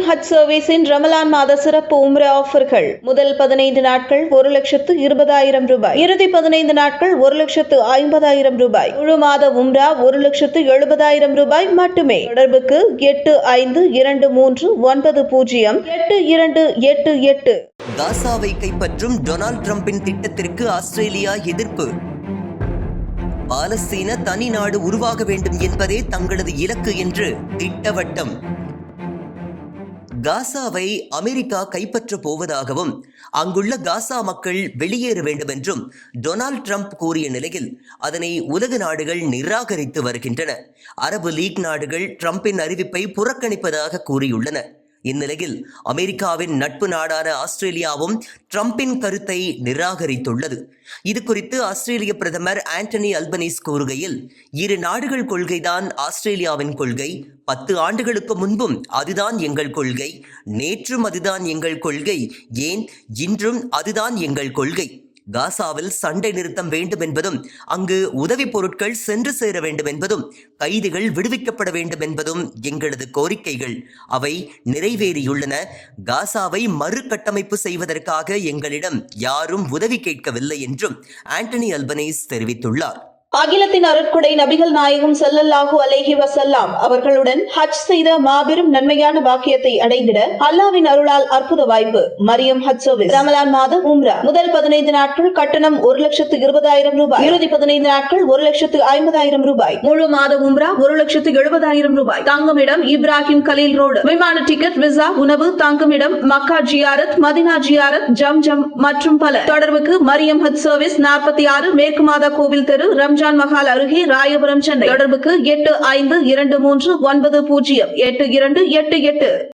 ஹஜ் சர்வீஸின் ரமலான் மாத சிறப்பு உம்ரா ஆஃபர்கள். முதல் 15 நாட்கள் 1,20,000 ரூபாய், இறுதி 15 நாட்கள் 1,50,000 ரூபாய், முழு மாத உம்ரா 1,70,000 ரூபாய் மட்டுமே. தொடர்புக்கு 8523908288. காசாவை கைப்பற்றும் டொனால்ட் டிரம்பின் திட்டத்திற்கு ஆஸ்திரேலியா எதிர்ப்பு. பாலஸ்தீன தனி நாடு உருவாக வேண்டும் என்பதே தங்களது இலக்கு என்று திட்டவட்டம். காசாவை அமெரிக்கா கைப்பற்றப் போவதாகவும் அங்குள்ள காசா மக்கள் வெளியேற வேண்டும் என்றும் டொனால்ட் ட்ரம்ப் கூறிய நிலையில் அதனை உலக நாடுகள் நிராகரித்து வருகின்றன. அரபு லீக் நாடுகள் ட்ரம்பின் அறிவிப்பை புறக்கணிப்பதாக கூறியுள்ளன. இந்நிலையில் அமெரிக்காவின் நட்பு நாடான ஆஸ்திரேலியாவும் ட்ரம்பின் கருத்தை நிராகரித்துள்ளது. இது குறித்து ஆஸ்திரேலிய பிரதமர் ஆண்டனி அல்பனீஸ் கூறுகையில், இரு நாடுகள் கொள்கைதான் ஆஸ்திரேலியாவின் கொள்கை. 10 ஆண்டுகளுக்கு முன்பும் அதுதான் எங்கள் கொள்கை, நேற்றும் அதுதான் எங்கள் கொள்கை, ஏன் இன்றும் அதுதான் எங்கள் கொள்கை. காசாவில் சண்டை நிறுத்தம் வேண்டும் என்பதும், அங்கு உதவிப் பொருட்கள் சென்று சேர வேண்டும் என்பதும், கைதிகள் விடுவிக்கப்பட வேண்டும் என்பதும் எங்களது கோரிக்கைகள். அவை நிறைவேறியுள்ளன. காசாவை மறுகட்டமைப்பு செய்வதற்காக எங்களிடம் யாரும் உதவி கேட்கவில்லை என்றும் ஆண்டனி அல்பனீஸ் தெரிவித்துள்ளார். அகிலத்தின் அருட்கொடை நபிகள் நாயகம் ஸல்லல்லாஹு அலைஹி வஸல்லம் அவர்களுடன் ஹஜ் செய்த மாபெரும் நன்மையான பாக்கியத்தை அடைந்திட அல்லாஹ்வின் அருளால் அற்புத வாய்ப்பு. மரியம் ஹஜ் சர்வீஸ். ரமலான் மாத உம்ரா. முதல் 15 நாட்கள் கட்டணம் 1,20,000 ரூபாய், இறுதி 15 நாட்கள் 1,50,000 ரூபாய், முழு மாத உம்ரா 1,70,000 ரூபாய். தங்குமிடம் இப்ராஹிம் கலீல் ரோடு. விமான டிக்கெட், விசா, உணவு, தங்குமிடம், மக்கா ஜியாரத், மதினா ஜியாரத், ஜம்ஜம் மற்றும் பல. தொடர்புக்கு மரியம் ஹஜ் சர்வீஸ், 46 மேற்கு மாதா கோவில் தெரு, ரம்ஜான் மஹால் அருகே, ராயபுரம், சென்னை. தொடர்புக்கு 8523908288.